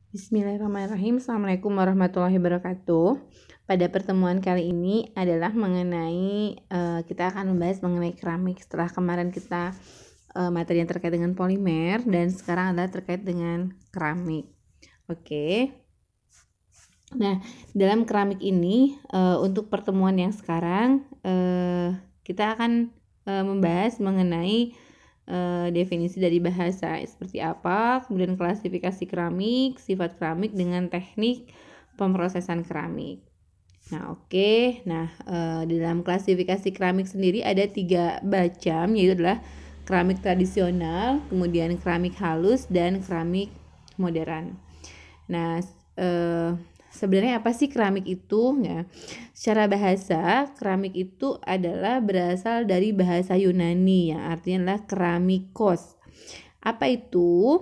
Bismillahirrahmanirrahim. Assalamualaikum warahmatullahi wabarakatuh. Pada pertemuan kali ini adalah mengenai kita akan membahas mengenai keramik. Setelah kemarin kita materi yang terkait dengan polimer, dan sekarang adalah terkait dengan keramik. Oke. Nah, dalam keramik ini untuk pertemuan yang sekarang kita akan membahas mengenai definisi dari bahasa seperti apa, kemudian klasifikasi keramik, sifat keramik dengan teknik pemrosesan keramik. Nah, oke. Nah, di dalam klasifikasi keramik sendiri ada 3 macam, yaitu adalah keramik tradisional, kemudian keramik halus, dan keramik modern. Nah, sebenarnya apa sih keramik itu? Ya, secara bahasa, keramik itu adalah berasal dari bahasa Yunani yang artinya adalah keramikos. Apa itu?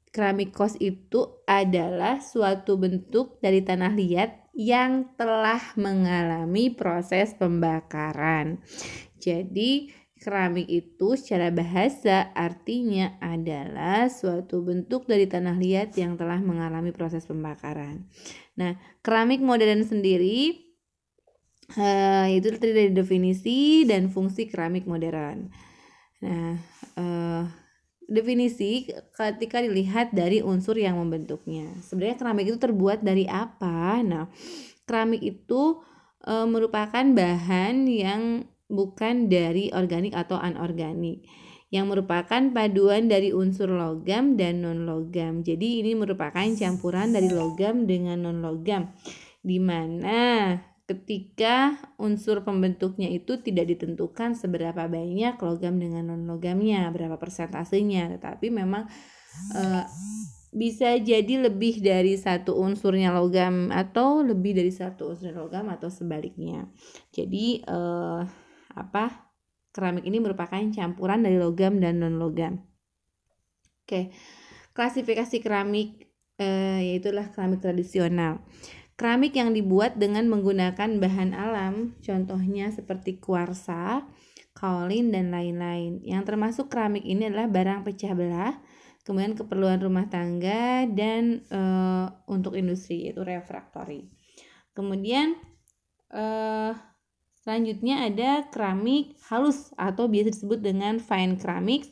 Keramikos itu adalah suatu bentuk dari tanah liat yang telah mengalami proses pembakaran. Jadi, keramik itu secara bahasa artinya adalah suatu bentuk dari tanah liat yang telah mengalami proses pembakaran. Nah, keramik modern sendiri itu terdiri dari definisi dan fungsi keramik modern. Nah, definisi ketika dilihat dari unsur yang membentuknya. Sebenarnya keramik itu terbuat dari apa? Nah, keramik itu merupakan bahan yang bukan dari organik atau anorganik, yang merupakan paduan dari unsur logam dan non-logam. Jadi ini merupakan campuran dari logam dengan non-logam, di mana ketika unsur pembentuknya itu tidak ditentukan seberapa banyak logam dengan non-logamnya, berapa persentasenya, tetapi memang bisa jadi lebih dari satu unsurnya logam atau lebih dari satu unsurnya logam atau sebaliknya. Jadi keramik ini merupakan campuran dari logam dan non-logam. Oke, klasifikasi keramik yaitulah keramik tradisional. Keramik yang dibuat dengan menggunakan bahan alam, contohnya seperti kuarsa, kaolin, dan lain-lain. Yang termasuk keramik ini adalah barang pecah belah, kemudian keperluan rumah tangga, dan untuk industri, yaitu refraktori. Kemudian selanjutnya ada keramik halus atau biasa disebut dengan fine ceramics,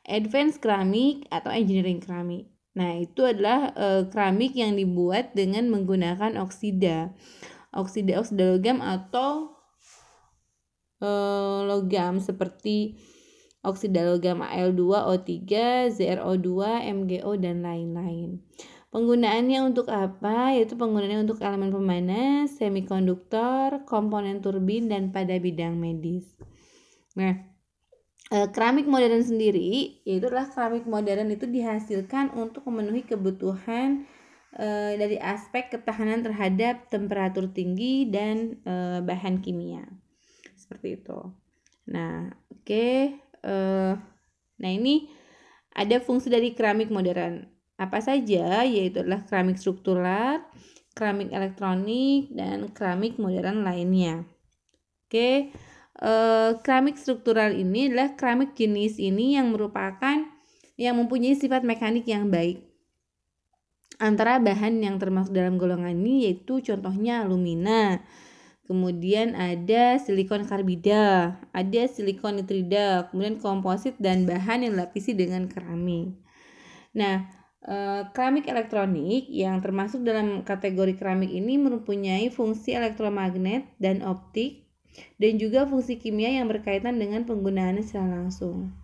advanced keramik, atau engineering keramik. Nah, itu adalah keramik yang dibuat dengan menggunakan oksida logam atau logam seperti oksida logam Al2O3, ZrO2, MgO, dan lain-lain. Penggunaannya untuk apa? Yaitu penggunaannya untuk elemen pemanas, semikonduktor, komponen turbin, dan pada bidang medis. Nah, keramik modern sendiri, yaitu adalah keramik modern itu dihasilkan untuk memenuhi kebutuhan dari aspek ketahanan terhadap temperatur tinggi dan bahan kimia, seperti itu. Nah, oke. Nah, ini ada fungsi dari keramik modern. Apa saja? Yaitu adalah keramik struktural, keramik elektronik, dan keramik modern lainnya. Oke. Keramik struktural ini adalah keramik jenis ini yang mempunyai sifat mekanik yang baik. Antara bahan yang termasuk dalam golongan ini yaitu contohnya alumina, kemudian ada silikon karbida, ada silikon nitrida, kemudian komposit, dan bahan yang dilapisi dengan keramik. Nah, keramik elektronik yang termasuk dalam kategori keramik ini mempunyai fungsi elektromagnet dan optik, dan juga fungsi kimia yang berkaitan dengan penggunaannya secara langsung.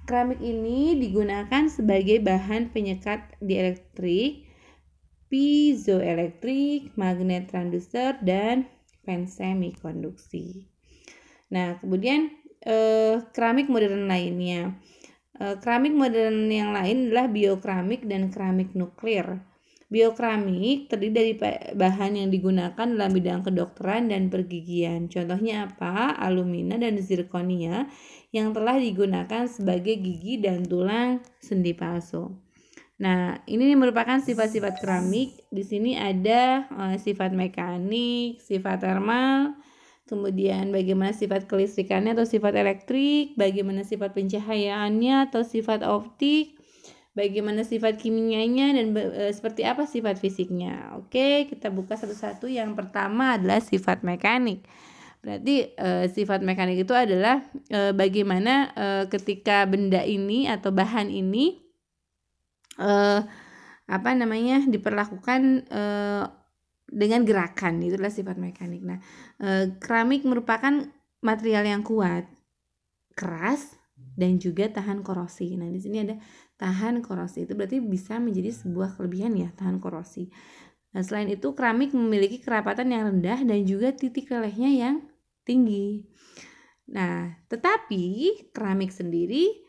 Keramik ini digunakan sebagai bahan penyekat dieelektrik, piezoelektrik, magnet transducer, dan pensemikonduksi. Nah, kemudian keramik modern lainnya. Keramik modern yang lain adalah biokeramik dan keramik nuklir. Biokeramik terdiri dari bahan yang digunakan dalam bidang kedokteran dan pergigian. Contohnya apa? Alumina dan zirkonia yang telah digunakan sebagai gigi dan tulang sendi palsu. Nah, ini merupakan sifat-sifat keramik. Di sini ada sifat mekanik, sifat termal, kemudian bagaimana sifat kelistrikannya atau sifat elektrik, bagaimana sifat pencahayaannya atau sifat optik, bagaimana sifat kimianya dan seperti apa sifat fisiknya. Oke, kita buka satu-satu. Yang pertama adalah sifat mekanik. Berarti sifat mekanik itu adalah bagaimana ketika benda ini atau bahan ini diperlakukan dengan gerakan. Itulah sifat mekanik. Nah, keramik merupakan material yang kuat, keras, dan juga tahan korosi. Nah, di sini ada tahan korosi. Itu berarti bisa menjadi sebuah kelebihan ya, tahan korosi. Nah, selain itu keramik memiliki kerapatan yang rendah dan juga titik lelehnya yang tinggi. Nah, tetapi keramik sendiri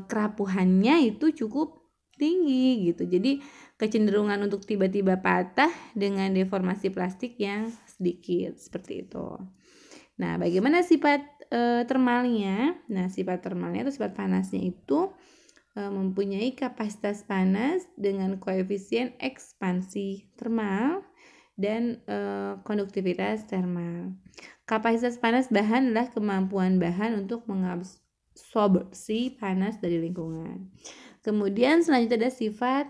kerapuhannya itu cukup tinggi gitu. Jadi kecenderungan untuk tiba-tiba patah dengan deformasi plastik yang sedikit seperti itu. Nah, bagaimana sifat termalnya? Nah, sifat termalnya atau sifat panasnya itu mempunyai kapasitas panas dengan koefisien ekspansi termal dan konduktivitas termal. Kapasitas panas bahan adalah kemampuan bahan untuk mengabsorpsi panas dari lingkungan. Kemudian selanjutnya ada sifat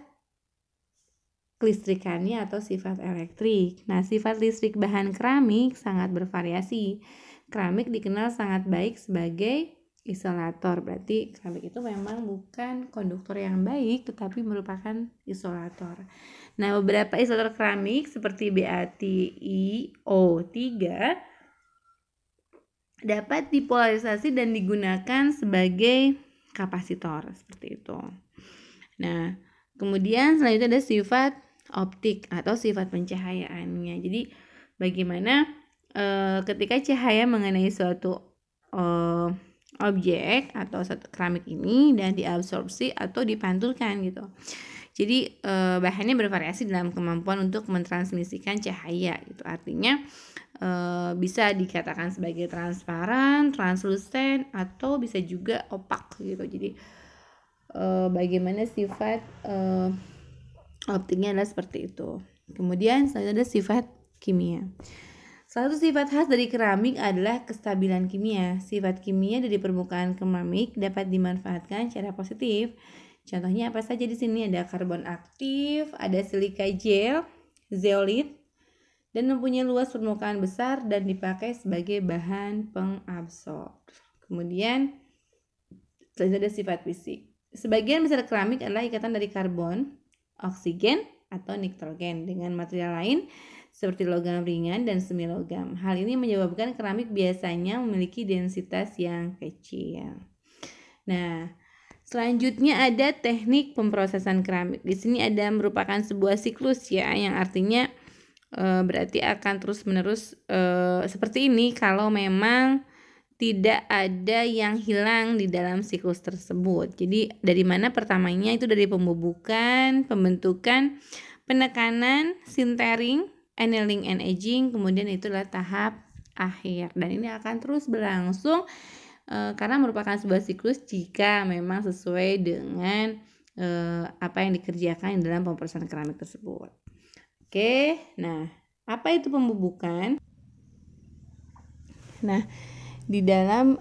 kelistrikannya atau sifat elektrik. Nah, sifat listrik bahan keramik sangat bervariasi. Keramik dikenal sangat baik sebagai isolator. Berarti keramik itu memang bukan konduktor yang baik, tetapi merupakan isolator. Nah, beberapa isolator keramik seperti BaTiO3 dapat dipolarisasi dan digunakan sebagai kapasitor seperti itu. Nah, kemudian selanjutnya ada sifat optik atau sifat pencahayaannya. Jadi bagaimana ketika cahaya mengenai suatu objek atau satu keramik ini dan diabsorpsi atau dipantulkan gitu. Jadi bahannya bervariasi dalam kemampuan untuk mentransmisikan cahaya gitu. Artinya bisa dikatakan sebagai transparan, translucent, atau bisa juga opak gitu. Jadi bagaimana sifat optiknya adalah seperti itu. Kemudian selanjutnya ada sifat kimia. Salah satu sifat khas dari keramik adalah kestabilan kimia. Sifat kimia dari permukaan keramik dapat dimanfaatkan secara positif. Contohnya apa saja di sini? Ada karbon aktif, ada silika gel, zeolit, dan mempunyai luas permukaan besar dan dipakai sebagai bahan pengabsorb. Kemudian selanjutnya ada sifat fisik. Sebagian besar keramik adalah ikatan dari karbon, oksigen, atau nitrogen dengan material lain seperti logam ringan dan semi logam. Hal ini menyebabkan keramik biasanya memiliki densitas yang kecil. Nah, selanjutnya ada teknik pemrosesan keramik. Di sini ada merupakan sebuah siklus ya, yang artinya berarti akan terus-menerus seperti ini kalau memang tidak ada yang hilang di dalam siklus tersebut. Jadi dari mana pertamanya itu dari pembubukan, pembentukan, penekanan, sintering, annealing and aging, kemudian itulah tahap akhir. Dan ini akan terus berlangsung karena merupakan sebuah siklus jika memang sesuai dengan apa yang dikerjakan dalam pemrosesan keramik tersebut. Oke, nah apa itu pembubukan? Nah, di dalam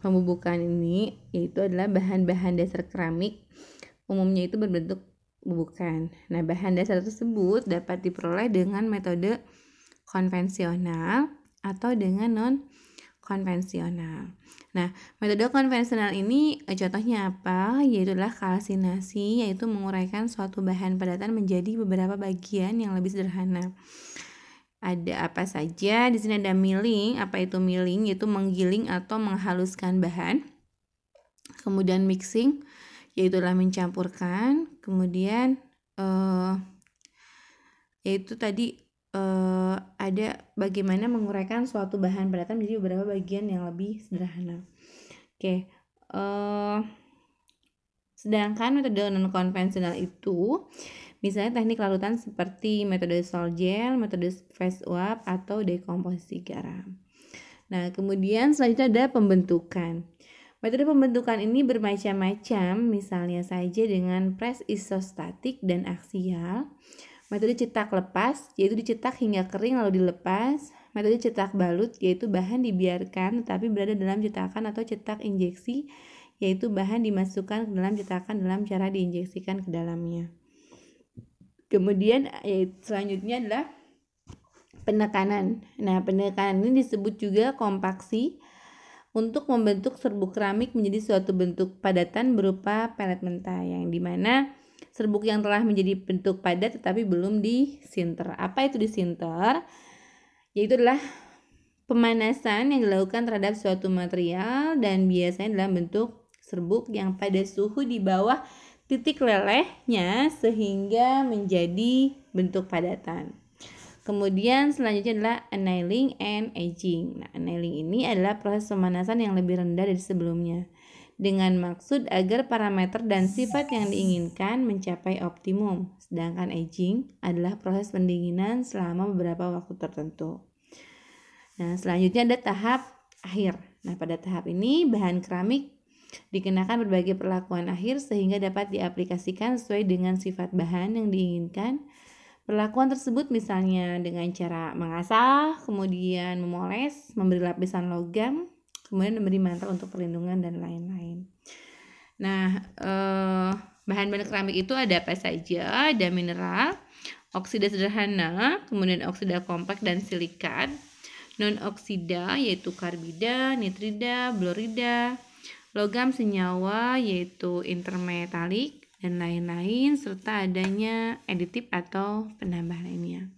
pembubukan ini yaitu adalah bahan-bahan dasar keramik umumnya itu berbentuk bubukan. Nah, bahan dasar tersebut dapat diperoleh dengan metode konvensional atau dengan non konvensional. Nah, metode konvensional ini contohnya apa? Yaitu adalah kalsinasi, yaitu menguraikan suatu bahan padatan menjadi beberapa bagian yang lebih sederhana. Ada apa saja? Di sini ada milling. Apa itu milling? Yaitu menggiling atau menghaluskan bahan. Kemudian mixing, yaitu adalah mencampurkan. Kemudian yaitu tadi ada bagaimana menguraikan suatu bahan padatan menjadi beberapa bagian yang lebih sederhana. Oke. Sedangkan metode non konvensional itu misalnya teknik larutan seperti metode sol gel, metode phase uap, atau dekomposisi garam. Nah, kemudian selanjutnya ada pembentukan. Metode pembentukan ini bermacam-macam, misalnya saja dengan press isostatik dan aksial. Metode cetak lepas, yaitu dicetak hingga kering lalu dilepas. Metode cetak balut, yaitu bahan dibiarkan tetapi berada dalam cetakan atau cetak injeksi yaitu bahan dimasukkan ke dalam cetakan dalam cara diinjeksikan ke dalamnya. Kemudian selanjutnya adalah penekanan. Nah, penekanan ini disebut juga kompaksi untuk membentuk serbuk keramik menjadi suatu bentuk padatan berupa pelet mentah, yang dimana serbuk yang telah menjadi bentuk padat tetapi belum disinter. Apa itu disinter? Yaitu adalah pemanasan yang dilakukan terhadap suatu material dan biasanya dalam bentuk serbuk yang pada suhu di bawah titik lelehnya sehingga menjadi bentuk padatan. Kemudian selanjutnya adalah annealing and aging. Nah, annealing ini adalah proses pemanasan yang lebih rendah dari sebelumnya dengan maksud agar parameter dan sifat yang diinginkan mencapai optimum. Sedangkan aging adalah proses pendinginan selama beberapa waktu tertentu. Nah, selanjutnya ada tahap akhir. Nah, pada tahap ini bahan keramik dikenakan berbagai perlakuan akhir sehingga dapat diaplikasikan sesuai dengan sifat bahan yang diinginkan. Perlakuan tersebut misalnya dengan cara mengasah, kemudian memoles, memberi lapisan logam, kemudian memberi mantel untuk perlindungan dan lain-lain. Nah, bahan-bahan keramik itu ada apa saja? Ada mineral, oksida sederhana, kemudian oksida kompleks dan silikat, non-oksida yaitu karbida, nitrida, blorida, logam senyawa yaitu intermetalik dan lain-lain, serta adanya aditif atau penambah lainnya.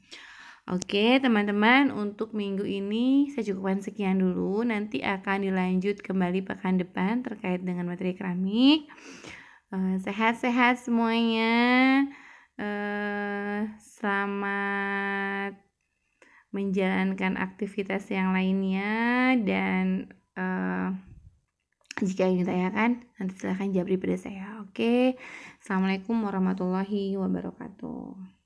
Oke teman-teman, untuk minggu ini saya cukupkan sekian dulu. Nanti akan dilanjut kembali pekan depan terkait dengan materi keramik. Sehat-sehat semuanya. Selamat menjalankan aktivitas yang lainnya, dan jika ingin ditanyakan nanti silahkan japri pada saya. Oke. Assalamualaikum warahmatullahi wabarakatuh.